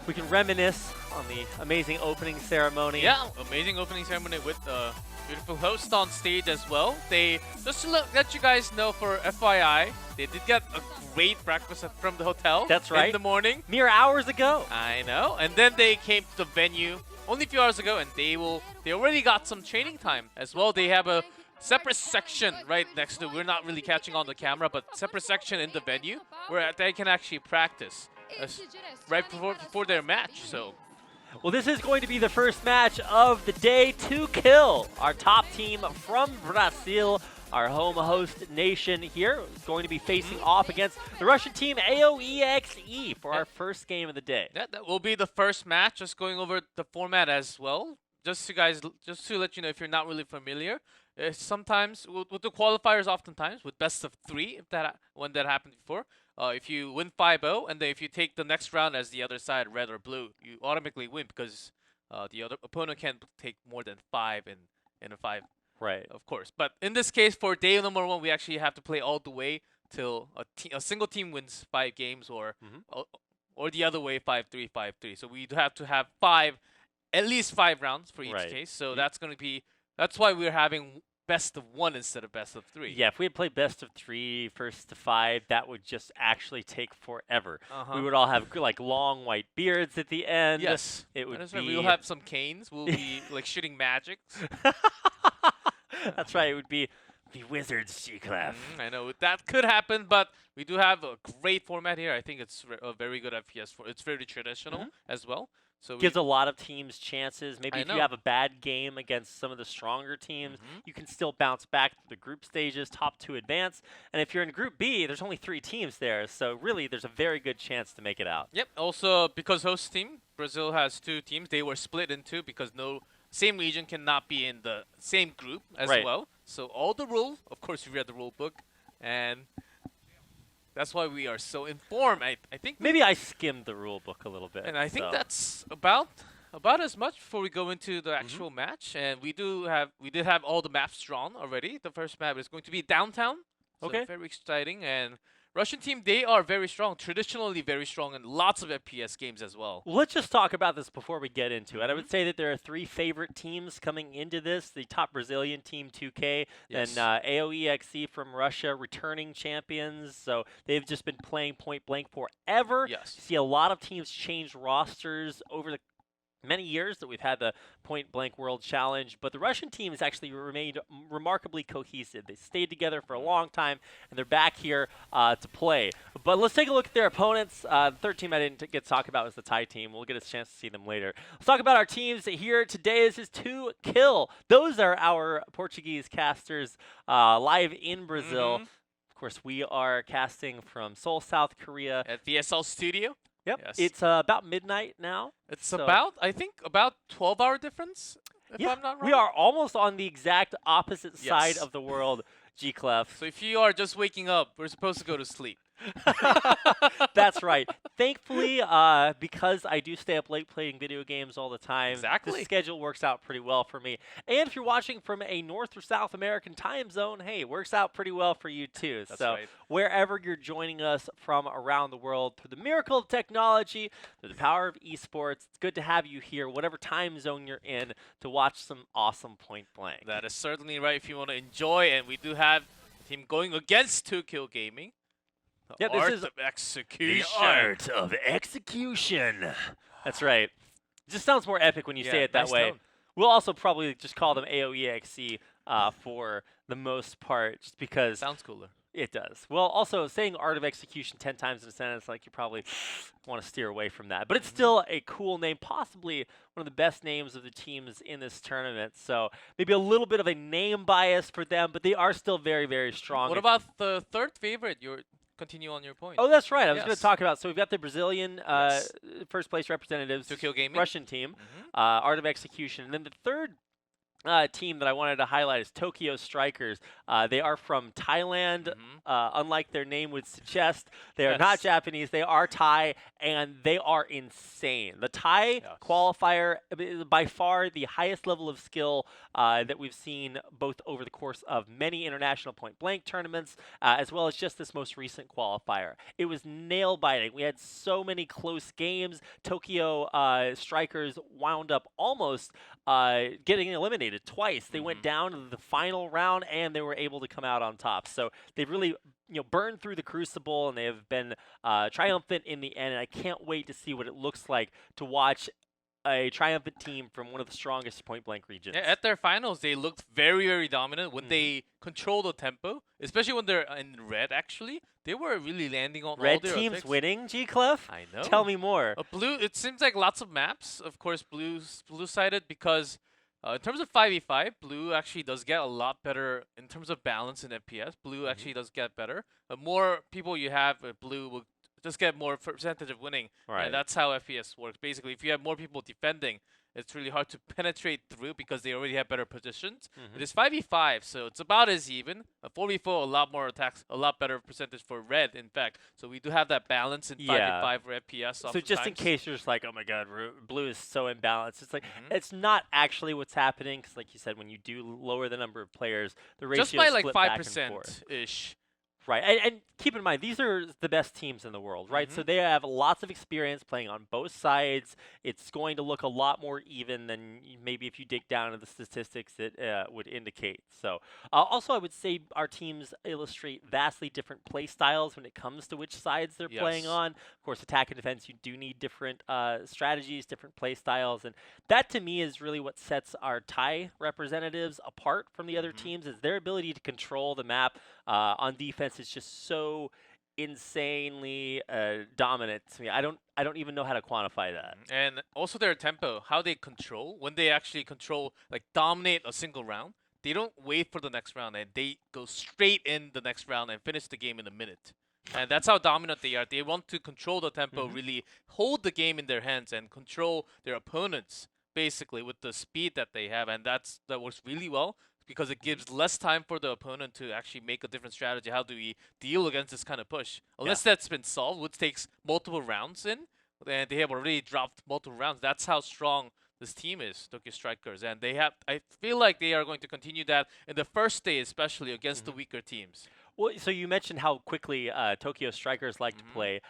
we can reminisce on the amazing opening ceremony. Yeah, amazing opening ceremony with the beautiful host on stage as well. They just to let you guys know, for FYI, they did get a great breakfast from the hotel. That's right. In the morning. Mere hours ago. I know. And then they came to the venue only a few hours ago, and they already got some training time as well. They have a separate section right next to, we're not really catching on the camera, but separate section in the venue where they can actually practice right before their match. So well, this is going to be the first match of the day to kill. Our top team from Brazil, our home host nation here, is going to be facing off against the Russian team AoeXe for our first game of the day. yeah, that will be the first match. Just going over the format as well, just to let you know if you're not really familiar. Sometimes with the qualifiers, oftentimes with best of 3, when that happened before, if you win 5-0, and then if you take the next round as the other side, red or blue, you automatically win because the other opponent can't take more than 5 in a 5. Right. Of course. But in this case, for day number 1, we actually have to play all the way till a single team wins 5 games, or the other way, 5-3, 5-3. So we have to have at least 5 rounds for each case. So that's why we're having best of 1 instead of best of 3. Yeah, if we had played best of 3, first to 5, that would just actually take forever. We would all have like long white beards at the end. Yes. It would be. Right. We'll have some canes. We'll be like shooting magics. That's right. It would be the wizards, G-Clef. I know that could happen, but we do have a great format here. I think it's a very good FPS. It's very traditional as well. So gives a lot of teams chances. Maybe if you have a bad game against some of the stronger teams, you can still bounce back to the group stages, top 2 advance. And if you're in Group B, there's only 3 teams there. So really, there's a very good chance to make it out. Yep. Also, because host team, Brazil has 2 teams. They were split in 2 because same region cannot be in the same group as well. So all the rules, of course, we read the rule book, and that's why we are so informed. I think maybe I skimmed the rule book a little bit. And I think that's about as much before we go into the actual match. And we did have all the maps drawn already. The first map is going to be downtown. So very exciting. And Russian team, they are very strong, traditionally very strong, and lots of FPS games as well. Let's just talk about this before we get into it. I would say that there are 3 favorite teams coming into this. The top Brazilian team, 2K, and AoeXe from Russia, returning champions. So they've just been playing point blank forever. Yes. You see a lot of teams change rosters over the many years that we've had the Point Blank World Challenge, but the Russian team has actually remained remarkably cohesive. They stayed together for a long time, and they're back here to play. But let's take a look at their opponents. The third team I didn't get to talk about was the Thai team. We'll get a chance to see them later. Let's talk about our teams here today. This is 2 Kill. Those are our Portuguese casters live in Brazil. Of course, we are casting from Seoul, South Korea. At VSL Studio. Yep. Yes. It's about midnight now. It's I think, about 12-hour difference, if I'm not wrong. We are almost on the exact opposite side of the world, G-Clef. So if you are just waking up, we're supposed to go to sleep. That's right. Thankfully, because I do stay up late playing video games all the time, the schedule works out pretty well for me. And if you're watching from a North or South American time zone, hey, it works out pretty well for you too. That's so right. Wherever you're joining us from around the world, through the miracle of technology, through the power of esports, it's good to have you here, whatever time zone you're in, to watch some awesome Point Blank. That is certainly right if you want to enjoy, and we do have a team going against 2 Kill Gaming. The art of execution. The art of execution. That's right. It just sounds more epic when you say it that way. Tone. We'll also probably just call them AoeXe for the most part, just because sounds cooler. It does. Well, also saying art of execution 10 times in a sentence, like, you probably want to steer away from that. But it's still a cool name, possibly one of the best names of the teams in this tournament. So maybe a little bit of a name bias for them, but they are still very, very strong. What about the third favorite? Continue on your point. Oh, that's right. I was going to talk about. So we've got the Brazilian first place representatives, 2 Kill Gaming, Russian team, Art of Execution, and then the third team that I wanted to highlight is Tokyo Strikers. They are from Thailand. Mm-hmm. Unlike their name would suggest, they are not Yes. Japanese. They are Thai, and they are insane. The Thai Yes. qualifier is by far the highest level of skill that we've seen both over the course of many international point blank tournaments, as well as just this most recent qualifier. It was nail biting. We had so many close games. Tokyo Strikers wound up almost getting eliminated twice. They went Mm-hmm. down to the final round and they were able to come out on top. So they've really burned through the crucible and they have been triumphant in the end. And I can't wait to see what it looks like to watch a triumphant team from one of the strongest point blank regions. Yeah, at their finals, they looked very, very dominant when Mhm. they control the tempo, especially when they're in red. Actually, they were really landing on all Red their teams attacks. winning, G Clef? I know. Tell me more. Blue. It seems like lots of maps. Of course, blue-sided because in terms of 5v5, blue actually does get a lot better in terms of balance in FPS. Blue actually does get better. The more people you have, blue will just get more percentage of winning. Right. And that's how FPS works. Basically, if you have more people defending, it's really hard to penetrate through because they already have better positions. It is 5v5, so it's about as even. 4v4, a lot more attacks, a lot better percentage for red, in fact. So we do have that balance in 5v5 for FPS. So just in oftentimes. case you're just like, oh my god, blue is so imbalanced. It's like, Mhm. it's not actually what's happening because like you said, when you do lower the number of players, the ratio Just by like split back and forth. 5%-ish. Right, and keep in mind, these are the best teams in the world, right? So Mhm. they have lots of experience playing on both sides. It's going to look a lot more even than maybe if you dig down into the statistics it would indicate. So also, I would say our teams illustrate vastly different play styles when it comes to which sides they're playing Yes. on. Of course, attack and defense, you do need different strategies, different play styles, and that to me is really what sets our Thai representatives apart from the other Mhm. teams is their ability to control the map on defense is just so insanely dominant to me. I don't even know how to quantify that. And also their tempo, how they control, when they actually control, like dominate a single round, they don't wait for the next round and they go straight in the next round and finish the game in a minute. And that's how dominant they are. They want to control the tempo, Mhm. really hold the game in their hands and control their opponents basically with the speed that they have. And that works really well because it gives less time for the opponent to actually make a different strategy. How do we deal against this kind of push? Unless that's been solved, which takes multiple rounds in, and they have already dropped multiple rounds. That's how strong this team is, Tokyo Strikers, and they have. I feel like they are going to continue that in the first day, especially against the weaker teams. Well, so you mentioned how quickly Tokyo Strikers like to Mhm. play.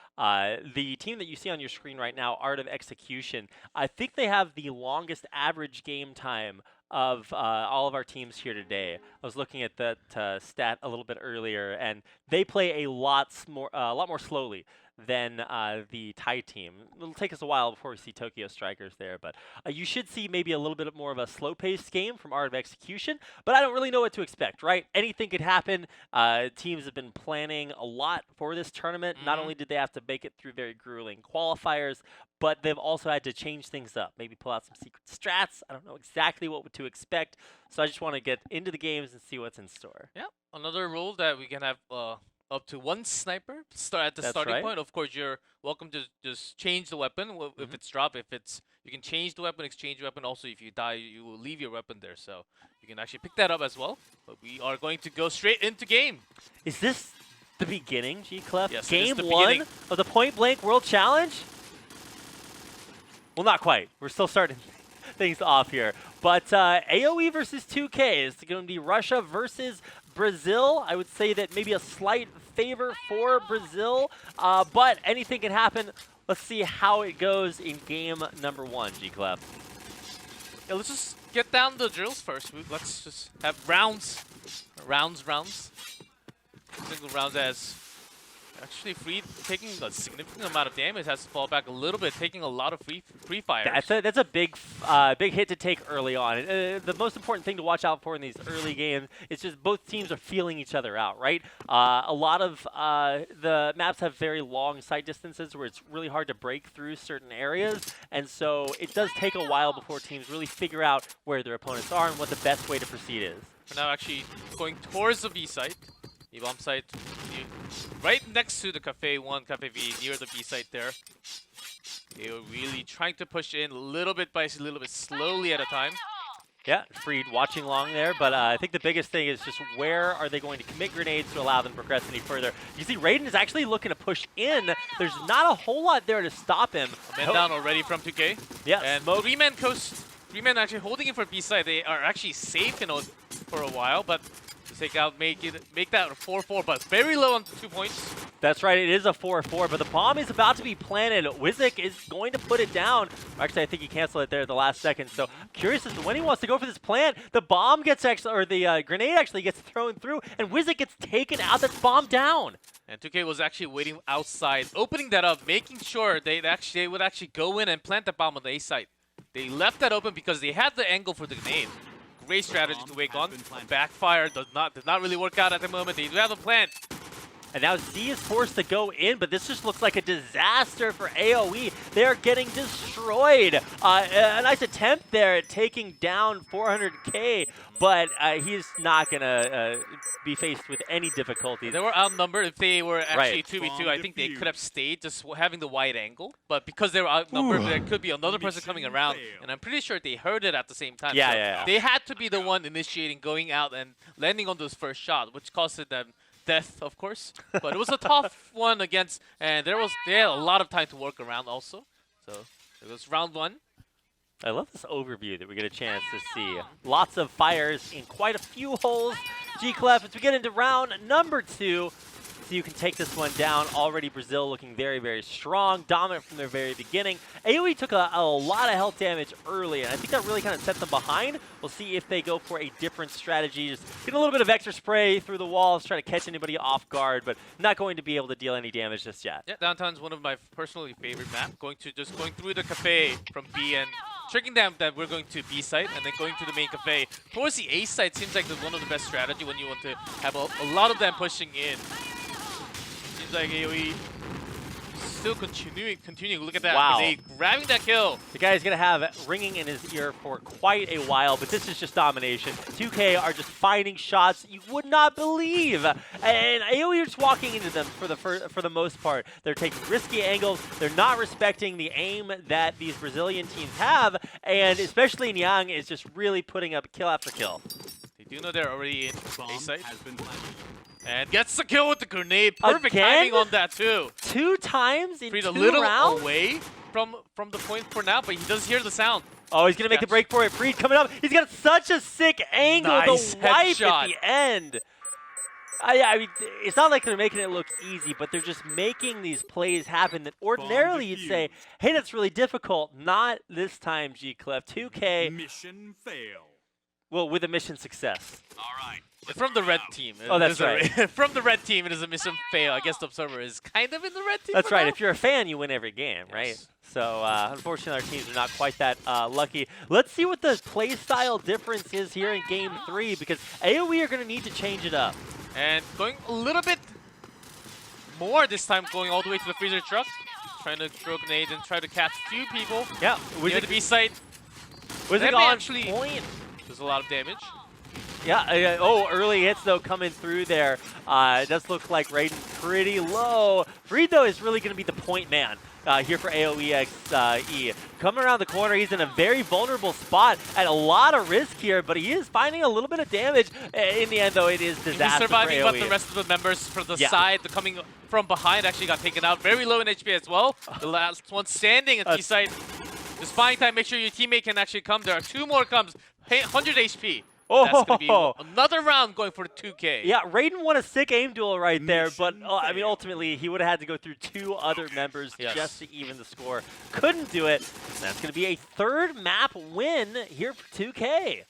The team that you see on your screen right now, Art of Execution, I think they have the longest average game time of all of our teams here today. I was looking at that stat a little bit earlier, and they play a lot more slowly than the Thai team. It'll take us a while before we see Tokyo Strikers there, but you should see maybe a little bit more of a slow-paced game from Art of Execution, but I don't really know what to expect, right? Anything could happen. Teams have been planning a lot for this tournament. Not Mhm. only did they have to make it through very grueling qualifiers, but they've also had to change things up, maybe pull out some secret strats. I don't know exactly what to expect, so I just want to get into the games and see what's in store. Yeah, another rule that we can have up to one sniper start at the That's starting right. point. Of course, you're welcome to just change the weapon if Mhm. it's dropped. If it's you can change the weapon, exchange your weapon. Also, if you die, you will leave your weapon there, so you can actually pick that up as well. But we are going to go straight into game. Is this the beginning, G Clef? Yes, it is Game the one beginning. of the Point Blank World Challenge? Well, not quite. We're still starting things off here. But AoE versus 2K is going to be Russia versus Brazil. I would say that maybe a slight favor for Brazil, but anything can happen. Let's see how it goes in game number one, G-Club. Yeah, let's just get down the drills first. Let's just have rounds. Rounds. Single rounds as actually taking a significant amount of damage, has to fall back a little bit, taking a lot of free fires. That's a big big hit to take early on. The most important thing to watch out for in these early games is just both teams are feeling each other out, right? A lot of the maps have very long sight distances where it's really hard to break through certain areas, and so it does take a while before teams really figure out where their opponents are and what the best way to proceed is. For now, actually going towards the B site. The bomb site right next to the Cafe 1, Cafe V, near the B site there. They were really trying to push in little bit by little bit, slowly at a time. Yeah, Freed watching long there, but I think the biggest thing is just where are they going to commit grenades to allow them to progress any further. You see Raiden is actually looking to push in. There's not a whole lot there to stop him. A man down already from 2K. Yeah, and smoke. three-man coast. Three-man actually holding it for B-side. They are actually safe, for a while, but to take out, make that a 4-4, but very low on 2 points. That's right, it is a 4-4, but the bomb is about to be planted. Wizik is going to put it down. Actually, I think he canceled it there at the last second, so I'm curious as to when he wants to go for this plant. The bomb gets actually, or the grenade actually gets thrown through, and Wizik gets taken out. That's bomb down. And 2K was actually waiting outside, opening that up, making sure they would actually go in and plant the bomb on the A side. They left that open because they had the angle for the grenade. Great strategy to wake on. Backfire did not really work out at the moment. They do have a plant. And now Z is forced to go in, but this just looks like a disaster for AoE. They're getting destroyed. A nice attempt there at taking down 400k, but he's not going to be faced with any difficulty. They were outnumbered. If they were actually Right. 2v2, I think they could have stayed just having the wide angle. But because they were outnumbered, there could be another person coming around. And I'm pretty sure they heard it at the same time. Yeah, so yeah. They had to be the one initiating, going out and landing on those first shot, which costed them death, of course. But it was a tough one against, and they had a lot of time to work around also. So it was round 1. I love this overview that we get a chance to see. Lots of fires in quite a few holes. G-Clef, as we get into round number 2, so you can take this one down. Already Brazil looking very, very strong, dominant from their very beginning. AoE took a lot of health damage early, and I think that really kind of set them behind. We'll see if they go for a different strategy. Just get a little bit of extra spray through the walls, try to catch anybody off guard, but not going to be able to deal any damage just yet. Yeah, downtown's one of my personally favorite maps. Going through the cafe from B and tricking them that we're going to B site and then going to the main cafe. Towards the A site seems like one of the best strategy when you want to have a lot of them pushing in. Seems like AoE still continuing. Look at that. Wow. They grabbing that kill. The guy is going to have ringing in his ear for quite a while, but this is just domination. 2K are just finding shots you would not believe, and AoE are just walking into them for the most part. They're taking risky angles. They're not respecting the aim that these Brazilian teams have, and especially Nyang is just really putting up kill after kill. They do know they're already in A site. And gets the kill with the grenade. Perfect timing on that too. 2 times in Freed 2 a little rounds? away from the point for now, but he does hear the sound. Oh, he's going to make the break for it. Freed coming up. He's got such a sick angle. Nice the wipe headshot. at the end. I mean, it's not like they're making it look easy, but they're just making these plays happen that ordinarily you'd say, hey, that's really difficult. Not this time, G-Clef. 2K. Mission fail. Well, with a mission success. All right. From the red team. Oh, that's right. From the red team, it is a mission fail. I guess the Observer is kind of in the red team. That's right. Now. If you're a fan, you win every game, right? Yes. So, unfortunately, our teams are not quite that lucky. Let's see what the play style difference is here in Game 3, because AoE are going to need to change it up. And going a little bit more this time, going all the way to the freezer truck. Trying to throw grenades and try to catch a few people. Yeah. Near the B site. Was it on point? Does a lot of damage. Yeah, oh, early hits, though, coming through there. It does look like Raiden pretty low. Freed, though, is really going to be the point man here for AoeXe. Coming around the corner, he's in a very vulnerable spot at a lot of risk here, but he is finding a little bit of damage. In the end, though, it is disaster He's surviving, for AoE. but the rest of the members from the side, the coming from behind, actually got taken out. Very low in HP as well. The last one standing at B side. Just buying time, make sure your teammate can actually come. There are 2 more comes. 100 HP. Oh, that's going to be another round going for 2K. Yeah, Raiden won a sick aim duel right there, but I mean, ultimately, he would have had to go through 2 other members just to even the score. Couldn't do it. That's going to be a 3rd map win here for 2K.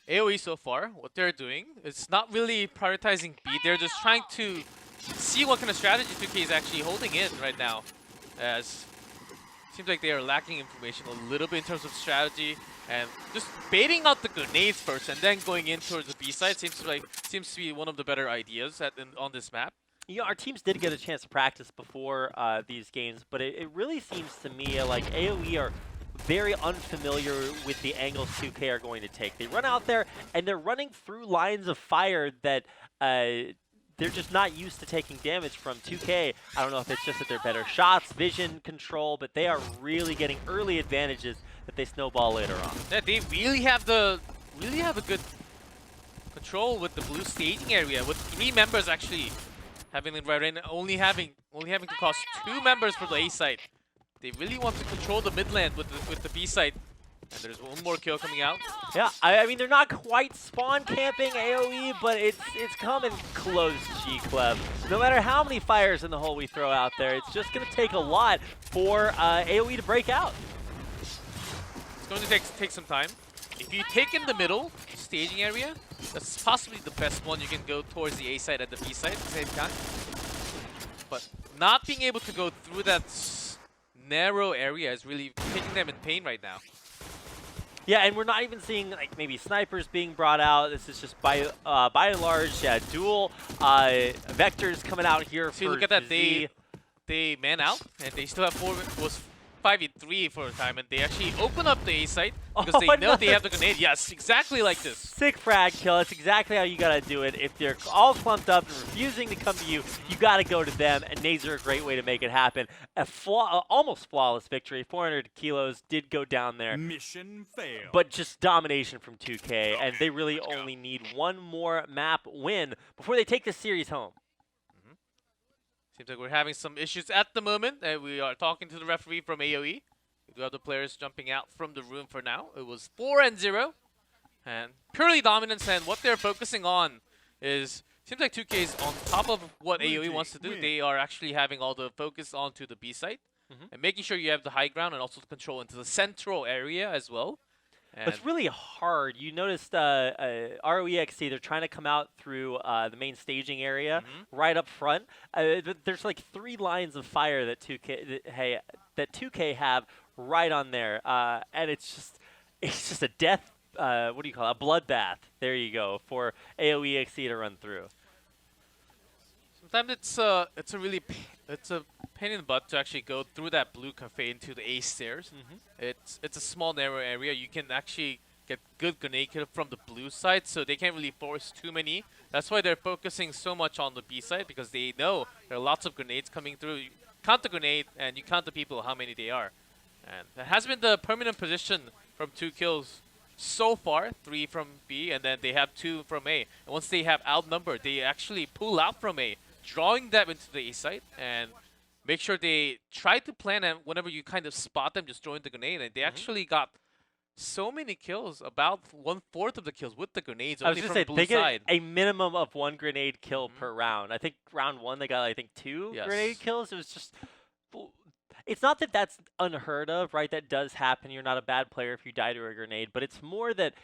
AoE so far, what they're doing, it's not really prioritizing B. They're just trying to see what kind of strategy 2K is actually holding in right now. As it seems like they are lacking information a little bit in terms of strategy. And just baiting out the grenades first and then going in towards the B side seems to be one of the better ideas on this map. You know, our teams did get a chance to practice before these games, but it really seems to me like AoE are very unfamiliar with the angles 2K are going to take. They run out there and they're running through lines of fire that they're just not used to taking damage from 2K. I don't know if it's just that they're better shots, vision control, but they are really getting early advantages that they snowball later on. Yeah, they really have a good control with the blue staging area, with 3 members actually having it right in, only having to cost 2 members for the A site. They really want to control the mid lane with the B site. And there's one more kill coming out. Yeah, I mean, they're not quite spawn camping AoE, but it's coming close, G-Clef. No matter how many fires in the hole we throw out there, it's just going to take a lot for AoE to break out. It's going to take some time. If you take in the middle staging area, that's possibly the best one. You can go towards the A side and the B side at the same time. But not being able to go through that narrow area is really putting them in pain right now. Yeah, and we're not even seeing like maybe snipers being brought out. This is just by and large, dual vectors coming out here. See, for look at that. Z. They man out, and they still have 5v3 for a time, and they actually open up the A site because they know they have the grenade. Yes, exactly like this. Sick frag kill. That's exactly how you gotta do it. If they're all clumped up and refusing to come to you, you gotta go to them, and nades are a great way to make it happen. Almost flawless victory. 400 kilos did go down there. Mission failed. But just domination from 2K, and they really only need one more map win before they take this series home. Seems like we're having some issues at the moment. We are talking to the referee from AoE. We do have the players jumping out from the room for now. It was 4-0. And purely dominance, and what they're focusing on is, seems like 2K is on top of what AoE wants to do. They are actually having all the focus onto the B site. And making sure you have the high ground and also control into the central area as well. But it's really hard. You noticed AoeXe, they're trying to come out through the main staging area right up front. There's like 3 lines of fire that 2K have right on there, and it's just a death. What do you call it? A bloodbath. There you go for AoeXe to run through. Sometimes it's a pain in the butt to actually go through that blue cafe into the A stairs. It's a small narrow area. You can actually get good grenade kill from the blue side, so they can't really force too many. That's why they're focusing so much on the B side, because they know there are lots of grenades coming through. You count the grenade and you count the people, how many they are. And that has been the permanent position from 2 kills so far, 3 from B, and then they have 2 from A. And once they have outnumbered, they actually pull out from A, drawing them into the A site, and make sure they try to plan, and whenever you kind of spot them, just throwing the grenade. And they actually got so many kills, about 1/4 of the kills with the grenades. I was only just from say the they blue side. get a minimum of 1 grenade kill per round. I think round 1 they got 2 grenade kills. It was just. It's not that that's unheard of, right? That does happen. You're not a bad player if you die to a grenade, but it's more that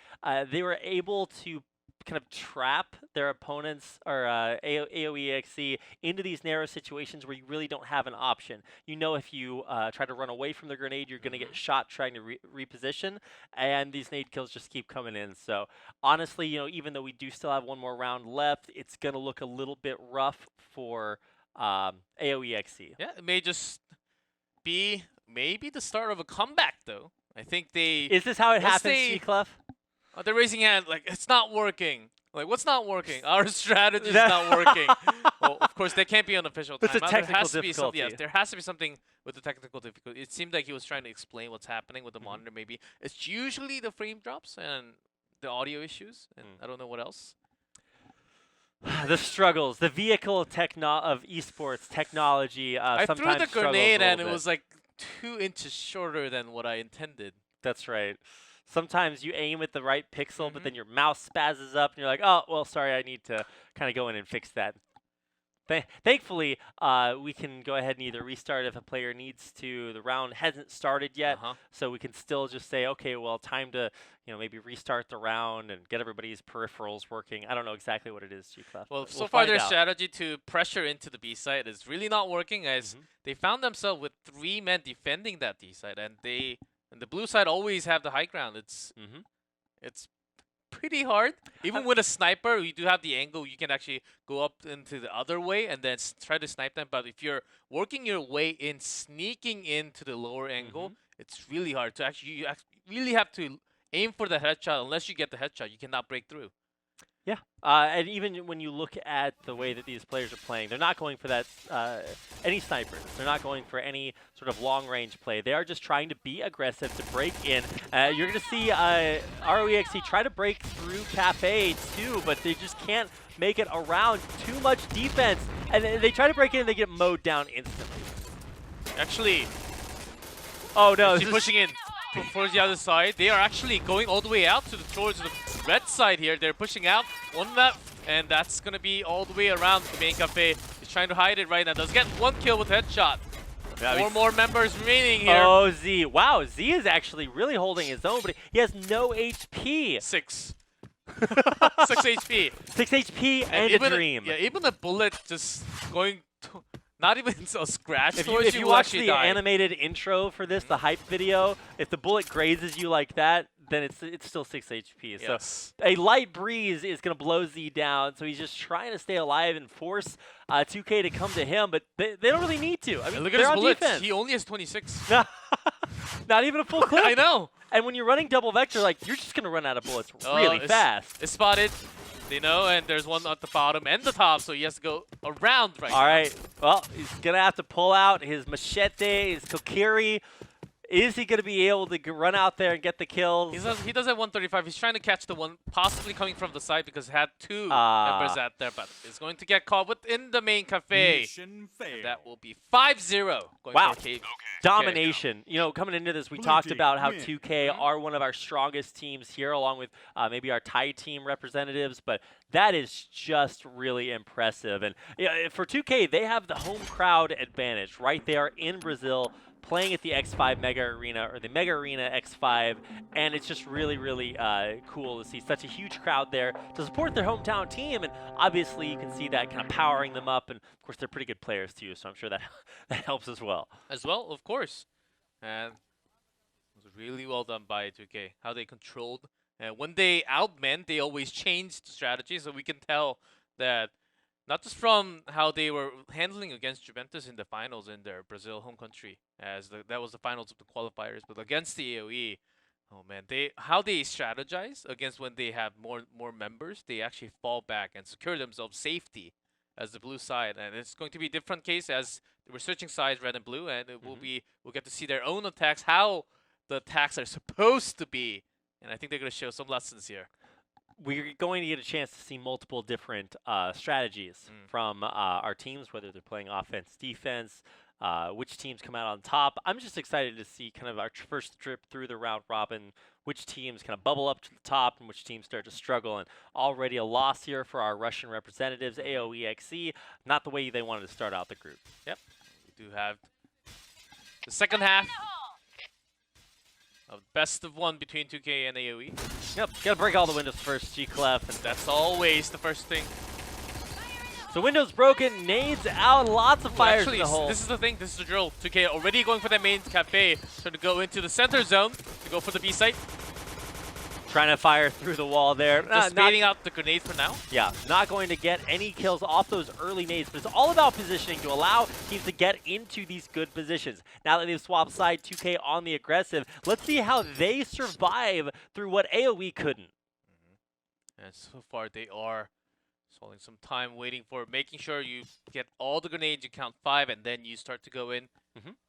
they were able to kind of trap their opponents or AoeXe into these narrow situations where you really don't have an option. You know, if you try to run away from the grenade, you're going to get shot trying to reposition, and these nade kills just keep coming in. So honestly, you know, even though we do still have one more round left, it's going to look a little bit rough for AoeXe. Yeah, it may just be maybe the start of a comeback, though. I think they... Is this how it happens, G-Clef? They're raising hand like, it's not working. Like, what's not working? Our strategy is not working. Well, of course, there can't be an official timeout. It's a technical there has to difficulty. be yes, there has to be something with the technical difficulty. It seemed like he was trying to explain what's happening with the monitor, maybe. It's usually the frame drops and the audio issues, and I don't know what else. The struggles, the vehicle of esports technology. I threw sometimes the grenade and it bit. was like 2 inches shorter than what I intended. That's right. Sometimes you aim at the right pixel, but then your mouse spazzes up, and you're like, "Oh, well, sorry, I need to kind of go in and fix that." Thankfully, we can go ahead and either restart if a player needs to. The round hasn't started yet, so we can still just say, "Okay, well, time to, maybe restart the round and get everybody's peripherals working." I don't know exactly what it is, G-Clef. Well, so far their strategy to pressure into the B side is really not working, as they found themselves with 3 men defending that D side, and the blue side always have the high ground. It's pretty hard. Even with a sniper, you do have the angle. You can actually go up into the other way and then try to snipe them. But if you're working your way in, sneaking into the lower angle, it's really hard to actually. You really have to aim for the headshot. Unless you get the headshot, you cannot break through. Yeah, and even when you look at the way that these players are playing, they're not going for that any snipers. They're not going for any sort of long-range play. They are just trying to be aggressive to break in. You're going to see AoeXe try to break through Cafe too, but they just can't make it around. Too much defense, and they try to break in and they get mowed down instantly. Actually, oh no, she's pushing in towards the other side. They are actually going all the way out towards the red side here. They're pushing out one left, and that's gonna be all the way around the main cafe. He's trying to hide it right now. Does get one kill with headshot. Yeah, Four more members remaining here. Oh, Z. Wow, Z is actually really holding his own, but he has no HP. 6. 6 HP. 6 HP and a dream. Yeah, even a bullet just going to, not even a scratch. If you watch the die. animated intro for this, the hype video, if the bullet grazes you like that, then it's still 6 HP. Yes. So a light breeze is going to blow Z down, so he's just trying to stay alive and force 2K to come to him, but they don't really need to. I mean, look at they're his on bullets. defense. He only has 26. Not even a full clip. I know. And when you're running double vector, like, you're just going to run out of bullets really fast. It's spotted, you know, and there's one at the bottom and the top, so he has to go around right now. All right. Well, he's going to have to pull out his machete, his kokiri. Is he going to be able to run out there and get the kills? He does have 135. He's trying to catch the one possibly coming from the side because he had two members out there, but is going to get caught within the main cafe. And that will be 5-0. Wow. For Domination. You know, coming into this, we talked about how 2K Mm-hmm. are one of our strongest teams here, along with maybe our Thai team representatives, but that is just really impressive. And for 2K, they have the home crowd advantage, right? They are in Brazil, playing at the X5 Mega Arena, or the Mega Arena X5, and it's just really, really cool to see such a huge crowd there to support their hometown team, and obviously you can see that kind of powering them up, and of course they're pretty good players too, so I'm sure that that helps as well. As well, of course. And it was really well done by 2K, how they controlled. And when they outmanned, they always changed the strategy, so we can tell that not just from how they were handling against Juventus in the finals in their Brazil home country, as that was the finals of the qualifiers, but against the AoE, oh man, how they strategize against when they have more members, they actually fall back and secure themselves safety as the blue side, and it's going to be a different case as we're switching sides, red and blue, and it will be we'll get to see their own attacks, how the attacks are supposed to be, and I think they're going to show some lessons here. We're going to get a chance to see multiple different strategies from our teams, whether they're playing offense, defense, which teams come out on top. I'm just excited to see kind of our first trip through the round robin, which teams kind of bubble up to the top and which teams start to struggle. And already a loss here for our Russian representatives, AoeXe, not the way they wanted to start out the group. Yep, we do have the second half of best of one between 2K and AoE. Yep, gotta break all the windows first, G-Clef. And that's always the first thing. So windows broken, nades out, lots of fires in the hole. This is the thing, this is the drill. 2K already going for their main cafe, trying to go into the center zone to go for the B site. Trying to fire through the wall there. Just baiting out the grenade for now. Yeah, not going to get any kills off those early nades, but it's all about positioning to allow teams to get into these good positions. Now that they've swapped side 2K on the aggressive, let's see how they survive through what AoE couldn't. And so far they are stalling some time, waiting for making sure you get all the grenades, you count 5, and then you start to go in.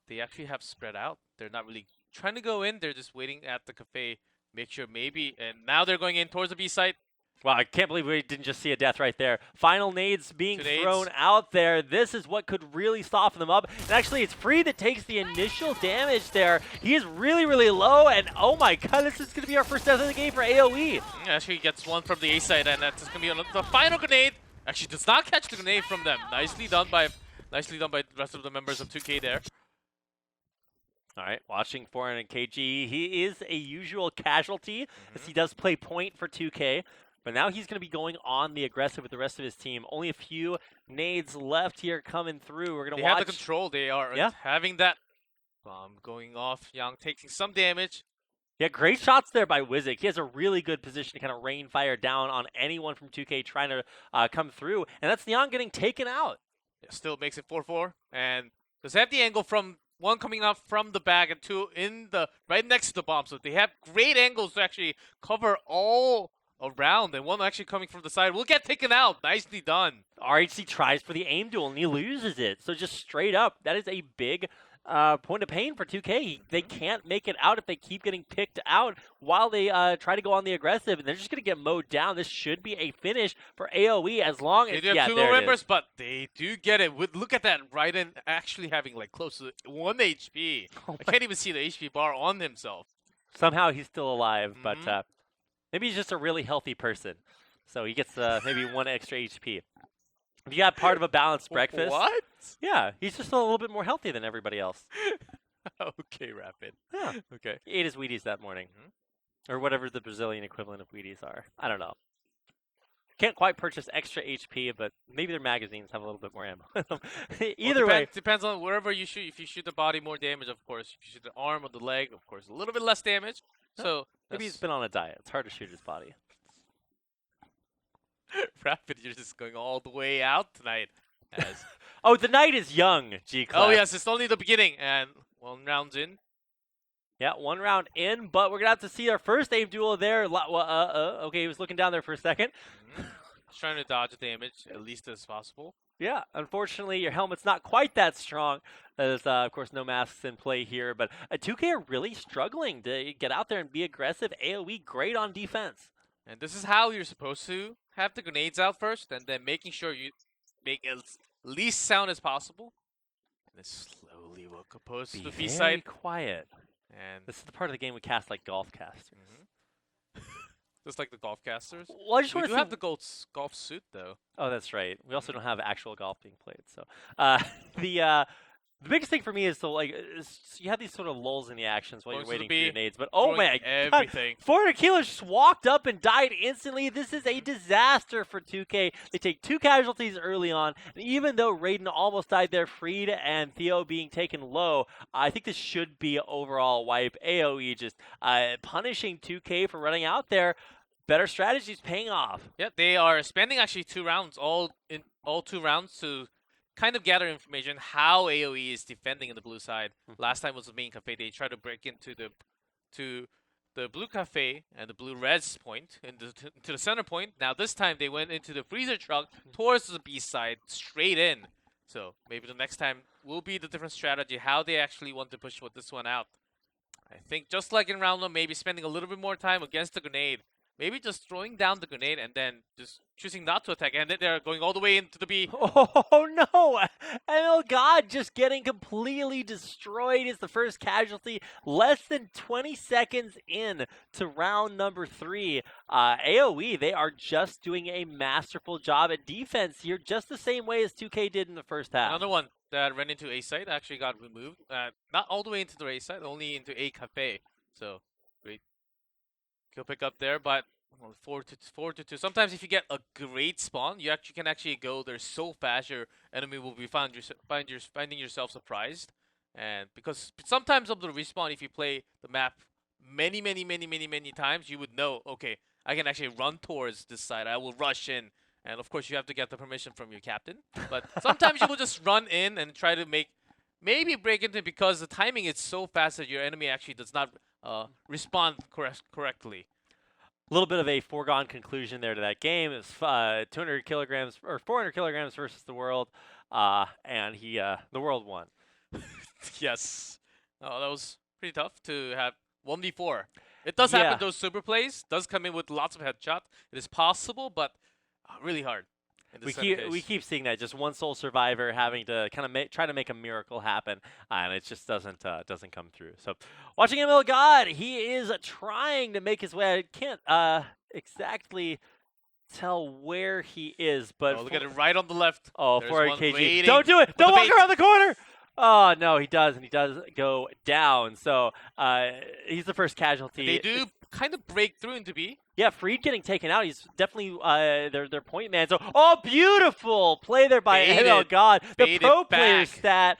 They actually have spread out. They're not really trying to go in, they're just waiting at the cafe. Make sure maybe, and now they're going in towards the B site. Wow, I can't believe we didn't just see a death right there. Final nades being thrown out there. This is what could really soften them up. And actually, it's Free that takes the initial damage there. He is really, really low, and oh my god, this is going to be our first death of the game for AoE. Actually gets one from the A side, and that's going to be the final grenade. Actually does not catch the grenade from them. Nicely done by the rest of the members of 2K there. All right, watching 400 kg. He is a usual casualty, as he does play point for 2K. But now he's going to be going on the aggressive with the rest of his team. Only a few nades left here coming through. We're going to watch. They have the control. They are having that bomb going off. Yang taking some damage. Yeah, great shots there by Wizik. He has a really good position to kind of rain fire down on anyone from 2K trying to come through. And that's Yang getting taken out. Yeah, still makes it 4-4. And does have the angle from one coming up from the back and two in the right next to the bomb. So they have great angles to actually cover all around, and one actually coming from the side will get taken out. Nicely done. RHC tries for the aim duel and he loses it. So just straight up, that is a big point of pain for 2K. They can't make it out if they keep getting picked out while they try to go on the aggressive, and they're just going to get mowed down. This should be a finish for AoE as long as They do have two low members, but they do get it. Look at that, Raiden actually having like close to 1 HP. I can't even see the HP bar on himself. Somehow he's still alive, but maybe he's just a really healthy person. So he gets maybe 1 extra HP. If you got part of a balanced breakfast. What? Yeah, he's just a little bit more healthy than everybody else. Okay, Rapid. Yeah. Okay. He ate his Wheaties that morning. Or whatever the Brazilian equivalent of Wheaties are. I don't know. Can't quite purchase extra HP, but maybe their magazines have a little bit more ammo. Either way. Depends on wherever you shoot. If you shoot the body, more damage, of course. If you shoot the arm or the leg, of course, a little bit less damage. So maybe he's been on a diet. It's hard to shoot his body. Rapid, you're just going all the way out tonight. Oh, the night is young, G-Class. Oh, yes, it's only the beginning. And 1 round's in. Yeah, 1 round in, but we're going to have to see our first aim duel there. Okay, he was looking down there for a second. Just trying to dodge damage at least as possible. Yeah, unfortunately, your helmet's not quite that strong. There's, of course, no masks in play here, but 2K are really struggling to get out there and be aggressive. AoE, great on defense. And this is how you're supposed to have the grenades out first, and then making sure you make as least sound as possible. And then slowly walk opposed to the B side. Very quiet. And this is the part of the game we cast like golf casters. Just like the golf casters. Well, I just we want do to have the golf suit, though. Oh, that's right. We also don't have actual golf being played. So the biggest thing for me is you have these sort of lulls in the actions while you're waiting for your nades. But oh my everything. God, 400 kilos just walked up and died instantly. This is a disaster for 2K. They take 2 casualties early on, and even though Raiden almost died there, Freed and Theo being taken low, I think this should be overall wipe. AoE just punishing 2K for running out there. Better strategies paying off. Yeah, they are spending actually 2 rounds, all 2 rounds to kind of gather information how AoE is defending in the blue side. Last time was the main cafe. They tried to break into the blue cafe and the blue red's point into the center point. Now this time they went into the freezer truck towards the B side, straight in. So maybe the next time will be the different strategy, how they actually want to push this one out. I think just like in round 1, maybe spending a little bit more time against the grenade. Maybe just throwing down the grenade and then just choosing not to attack. And then they're going all the way into the B. Oh no! ML God just getting completely destroyed is the first casualty. Less than 20 seconds in to round number 3. AoE, they are just doing a masterful job at defense here, just the same way as 2K did in the first half. Another one that ran into A site actually got removed. Not all the way into the A site, only into A cafe. So great kill pick up there, but 4 to 2. Sometimes if you get a great spawn, you can actually go there so fast your enemy will be finding yourself surprised. And because sometimes of the respawn, if you play the map many times, you would know, okay, I can actually run towards this side. I will rush in. And of course you have to get the permission from your captain. But sometimes you will just run in and try to maybe break into it because the timing is so fast that your enemy actually does not respond correctly. A little bit of a foregone conclusion there to that game. It's 200 kilograms or 400 kilograms versus the world, and the world won. Yes. Oh, that was pretty tough to have 1v4. It does happen. Those super plays does come in with lots of headshots. It is possible, but really hard. We keep seeing that, just one sole survivor having to kind of try to make a miracle happen, and it just doesn't come through. So, watching ML God, he is trying to make his way. I can't exactly tell where he is, but look at it right on the left. Oh, 400 kg. Don't do it! Don't walk around the corner! Oh no, he does, and he does go down. So he's the first casualty. They do kind of break through into B. Yeah, Freed getting taken out. He's definitely their point man. So, beautiful play there by ML God. The pro player strat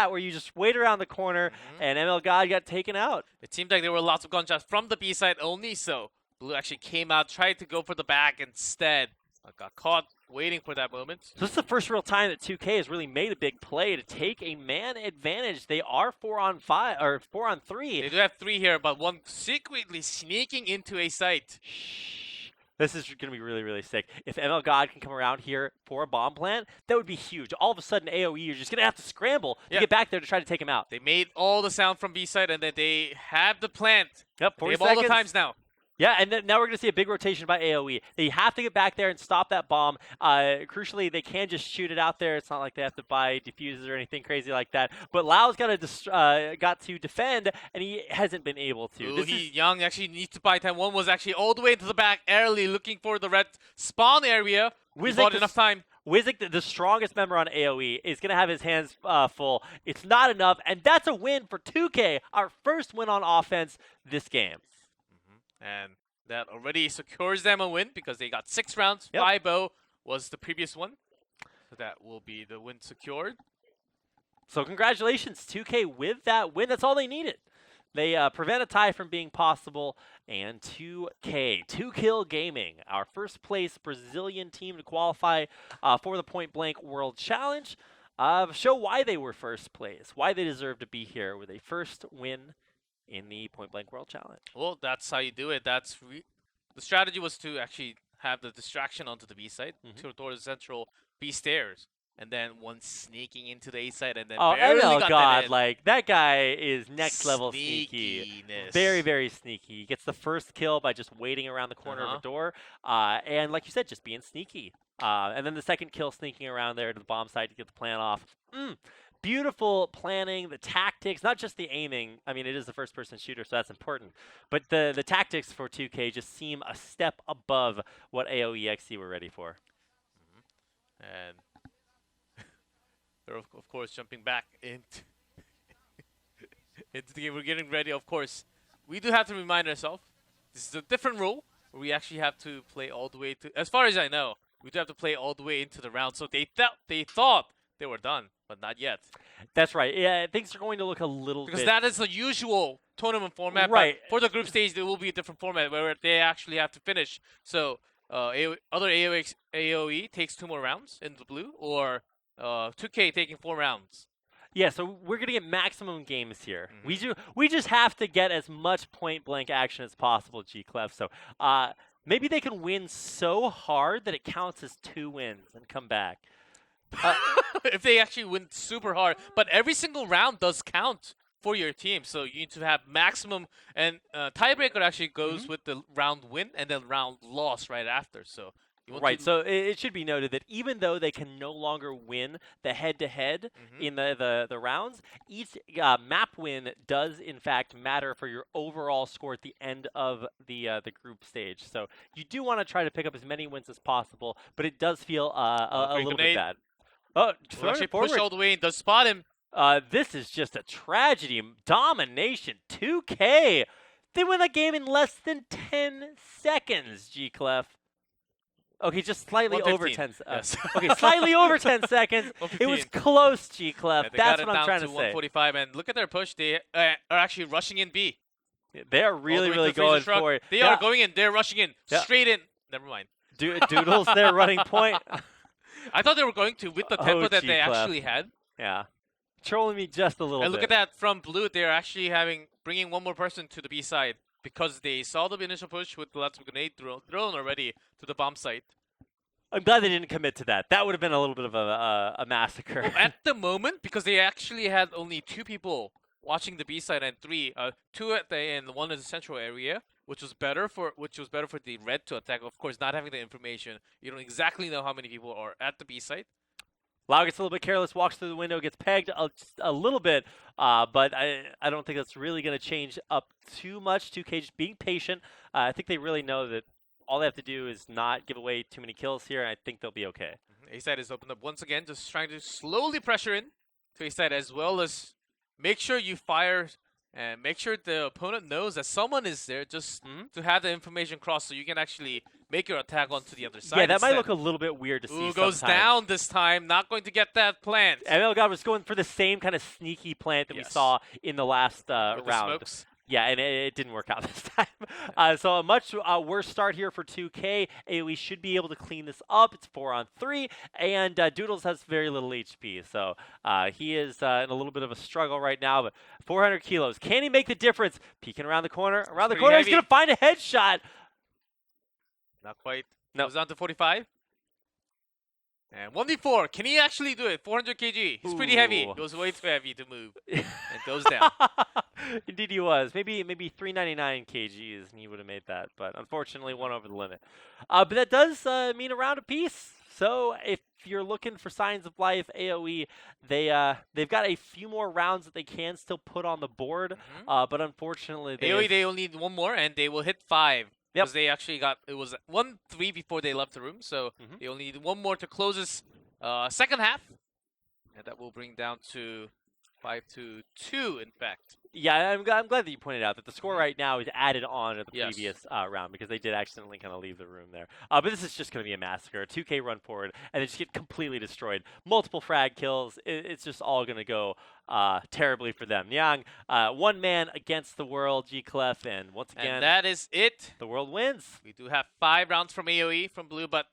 where you just wait around the corner, and ML God got taken out. It seemed like there were lots of gunshots from the B side only, so Blue actually came out, tried to go for the back instead. Got caught waiting for that moment. So this is the first real time that 2K has really made a big play to take a man advantage. They are 4-on-5 or 4-on-3. They do have 3 here, but one secretly sneaking into a site. Shh. This is going to be really, really sick. If ML God can come around here for a bomb plant, that would be huge. All of a sudden, AoE, you're just going to have to scramble to get back there to try to take him out. They made all the sound from B side, and then they have the plant. Yep, They 40 have seconds. all the times now. Yeah, and then now we're going to see a big rotation by AoE. They have to get back there and stop that bomb. Crucially, they can just shoot it out there. It's not like they have to buy diffusers or anything crazy like that. But Lau's got to defend, and he hasn't been able to. Ooh, Young actually needs to buy time. One was actually all the way into the back early, looking for the red spawn area. He bought enough time. Wizik, the strongest member on AoE, is going to have his hands full. It's not enough, and that's a win for 2K, our first win on offense this game. And that already secures them a win because they got 6 rounds. Yep. 5-0 was the previous one. So that will be the win secured. So congratulations, 2K, with that win. That's all they needed. They prevent a tie from being possible. And 2K, 2Kill Gaming, our first place Brazilian team to qualify for the Point Blank World Challenge. Show why they were first place, why they deserve to be here with a first win in the Point Blank World Challenge. Well, that's how you do it. That's the strategy was to actually have the distraction onto the B side, towards the central B stairs, and then one sneaking into the A side, and then barely got that in. Like that guy is next level sneaky. Very, very sneaky. He gets the first kill by just waiting around the corner of a door, and like you said, just being sneaky. And then the second kill sneaking around there to the bomb site to get the plan off. Beautiful planning, the tactics, not just the aiming. I mean, it is the first-person shooter, so that's important. But the tactics for 2K just seem a step above what AoeXe were ready for. And they're, of course, jumping back into the game. We're getting ready, of course. We do have to remind ourselves, this is a different rule, where we actually have to play all the way to, as far as I know, we do have to play all the way into the round. So they thought they were done, but not yet. That's right. Yeah, things are going to look a little because bit... that is the usual tournament format. Right. But for the group stage, there will be a different format where they actually have to finish. So other AoE takes 2 more rounds in the blue, or 2K taking 4 rounds. Yeah, so we're gonna get maximum games here. We just have to get as much point blank action as possible, G-Clef. So maybe they can win so hard that it counts as 2 wins and come back. If they actually win super hard, but every single round does count for your team, so you need to have maximum, and tiebreaker actually goes with the round win and then round loss right after. So you want so it should be noted that even though they can no longer win the head-to-head in the rounds, each map win does in fact matter for your overall score at the end of the group stage. So you do want to try to pick up as many wins as possible, but it does feel a little bit bad. Oh, actually push all the way and does spot him. This is just a tragedy. Domination. 2K. They win that game in less than 10 seconds, G-Clef. Okay, just slightly over 10 seconds. Okay, slightly over 10 seconds. It was close, G-Clef. Yeah, That's what I'm trying to say. 145, and look at their push. They are actually rushing in B. They are really, really going for it. They are going in. They're rushing in. Straight in. Never mind. Doodles, they're running point. I thought they were going to with the tempo that they actually had. Yeah. Trolling me just a little bit. And look at that. From blue, they're actually bringing one more person to the B side because they saw the initial push with lots of grenade thrown already to the bomb site. I'm glad they didn't commit to that. That would have been a little bit of a massacre. Well, at the moment, because they actually had only 2 people watching the B side and 3, 2 at the end, 1 in the central area, which was better for the red to attack. Of course, not having the information, you don't exactly know how many people are at the B site. Lau gets a little bit careless, walks through the window, gets pegged a little bit, but I don't think that's really going to change up too much. 2K just being patient. I think they really know that all they have to do is not give away too many kills here, and I think they'll be okay. A side is opened up once again, just trying to slowly pressure in to A side, as well as make sure you fire and make sure the opponent knows that someone is there, just to have the information cross so you can actually make your attack onto the other side. Yeah, that might look a little bit weird to see. Ooh, goes down this time. Not going to get that plant. ML God was going for the same kind of sneaky plant that we saw in the last round. Yeah, and it didn't work out this time. So a much worse start here for 2K. AoE should be able to clean this up. It's 4-on-3, and Doodles has very little HP. So he is in a little bit of a struggle right now, but 400 kilos. Can he make the difference? Peeking around the corner. He's going to find a headshot. Not quite. No. Goes down to 45. And 1v4. Can he actually do it? 400 kg. He's pretty heavy. Ooh. Goes way too heavy to move. And goes down. Indeed, he was. Maybe 399 kgs, and he would have made that. But unfortunately, one over the limit. But that does mean a round apiece. So if you're looking for signs of life, AoE, they've got a few more rounds that they can still put on the board. But unfortunately, AoE, they only need one more, and they will hit 5. Yep. Because they actually got, it was 1-3 before they left the room. So they only need one more to close this second half. And that will bring down to 5-2, in fact. Yeah, I'm glad that you pointed out that the score right now is added on to the Yes. previous round because they did accidentally kind of leave the room there. But this is just going to be a massacre. A 2K run forward, and they just get completely destroyed. Multiple frag kills. It's just all going to go terribly for them. Nyang, one man against the world, G-Clef, and once again, And that is it. the world wins. We do have 5 rounds from AoE from blue, but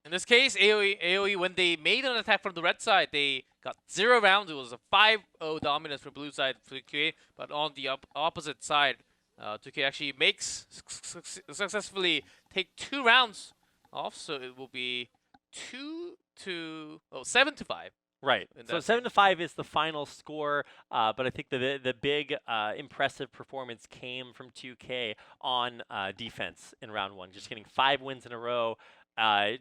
in this case, AoE, when they made an attack from the red side, they got 0 rounds. It was a 5-0 dominance for blue side for 2K, but on the opposite side, 2K actually makes successfully take 2 rounds off, so it will be 7-5. Right. In So that 7-5 is the final score, but I think the big impressive performance came from 2K on defense in round 1, just getting 5 wins in a row.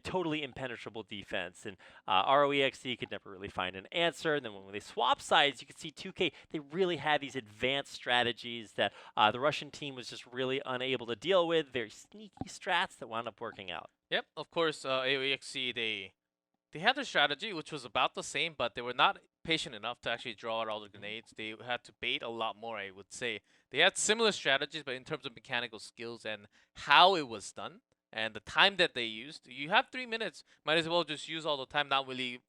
Totally impenetrable defense, and AoeXe could never really find an answer. And then when they swap sides, you could see 2K, they really had these advanced strategies that the Russian team was just really unable to deal with. Very sneaky strats that wound up working out. Yep, of course, AoeXe, they had their strategy, which was about the same, but they were not patient enough to actually draw out all the grenades. They had to bait a lot more, I would say. They had similar strategies, but in terms of mechanical skills and how it was done, and the time that they used, you have 3 minutes. Might as well just use all the time, not really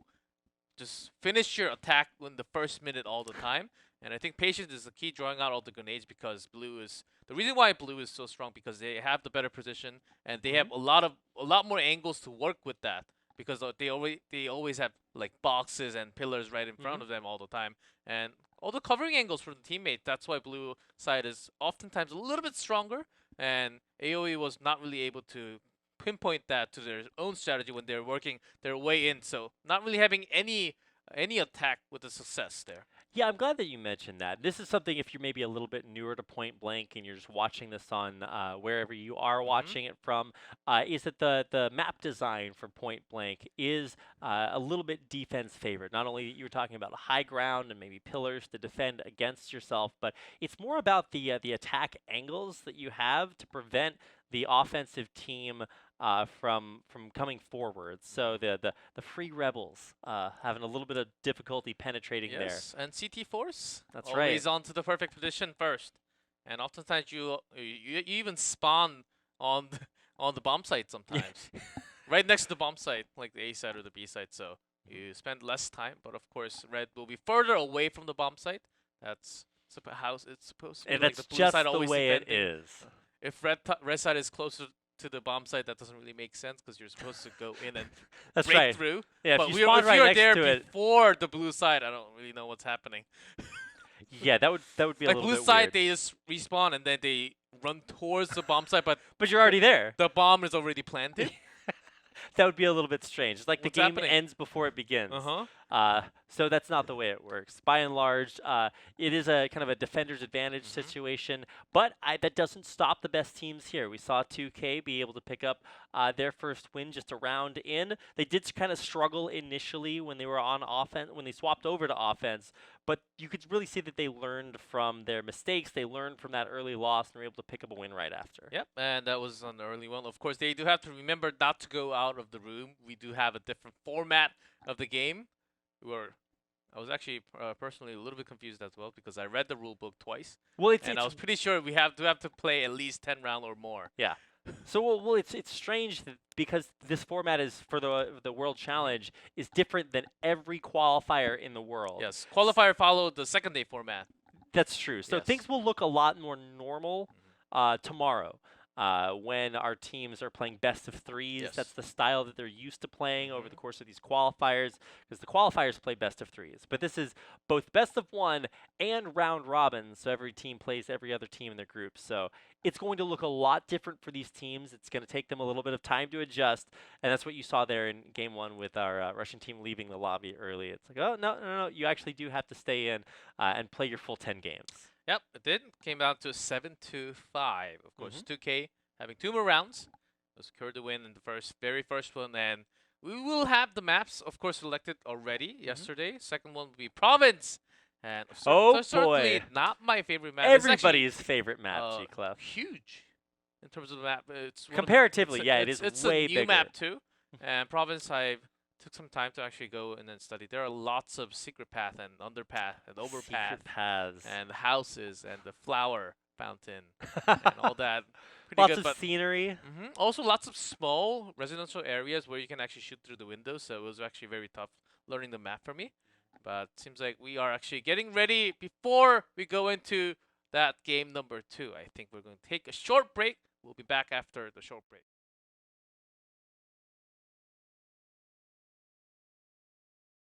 just finish your attack in the first minute all the time. And I think patience is the key, drawing out all the grenades, because blue is the reason why blue is so strong, because they have the better position and they have a lot more angles to work with that, because they always have like boxes and pillars right in front of them all the time, and all the covering angles from the teammate. That's why blue side is oftentimes a little bit stronger. And AoE was not really able to pinpoint that to their own strategy when they're working their way in. So not really having any attack with the success there. Yeah, I'm glad that you mentioned that. This is something, if you're maybe a little bit newer to Point Blank and you're just watching this on wherever you are watching it from, is that the map design for Point Blank is a little bit defense favored. Not only you were talking about high ground and maybe pillars to defend against yourself, but it's more about the attack angles that you have to prevent the offensive team from coming forward. So the Free Rebels having a little bit of difficulty penetrating there. Yes, and CT Force. That's always right. onto the perfect position first, and oftentimes you even spawn on the bomb site sometimes, right next to the bomb site, like the A side or the B side. So you spend less time, but of course red will be further away from the bomb site. That's how it's supposed to be. And like that's the blue just side the always way it defending. is. If red side is closer to the bomb site, that doesn't really make sense, because you're supposed to go in and That's break right. through. Yeah, But if you spawn if right you're next there to it, before the blue side, I don't really know what's happening. yeah, that would be a Like little blue bit side, weird. they just respawn and then they run towards the bomb site, but But you're already there. the bomb is already planted. That would be a little bit strange. It's like What's the game happening? ends before it begins. Uh-huh. So that's not the way it works. By and large, it is a kind of a defender's advantage situation, but that doesn't stop the best teams here. We saw 2K be able to pick up their first win just a round in. They did kind of struggle initially when they were on offense, when they swapped over to offense, but you could really see that they learned from their mistakes. They learned from that early loss and were able to pick up a win right after. Yep, and that was an early one. Of course, they do have to remember not to go out of the room. We do have a different format of the game. I was actually personally a little bit confused as well, because I read the rule book twice, Well, and I was pretty sure we have to play at least 10 rounds or more. Yeah. So well, it's strange because this format is for the World Challenge is different than every qualifier in the world. Yes, qualifier followed the second day format. That's true. So Yes. things will look a lot more normal tomorrow. when our teams are playing best of threes. Yes. That's the style that they're used to playing over the course of these qualifiers, because the qualifiers play best of threes. But this is both best of one and round robin, so every team plays every other team in their group. So it's going to look a lot different for these teams. It's going to take them a little bit of time to adjust, and that's what you saw there in game one with our Russian team leaving the lobby early. It's like, oh, no, you actually do have to stay in and play your full 10 games. Yep, it did. Came down to 7-5. Of course, 2K having 2 more rounds. It secured the win in the very first one, and we will have the maps, of course, selected already yesterday. Second one will be Province. And certainly boy. not my favorite map. Everybody's favorite map, G-Clef. Huge in terms of the map. It's comparatively, yeah, it is it's way a new bigger. map too. And Province, I took some time to actually go and then study. There are lots of secret path and underpath and overpath Secret paths. and houses and the flower fountain and all that. Pretty Lots good, of but scenery. also lots of small residential areas where you can actually shoot through the windows. So it was actually very tough learning the map for me. But it seems like we are actually getting ready before we go into that game number 2. I think we're going to take a short break. We'll be back after the short break.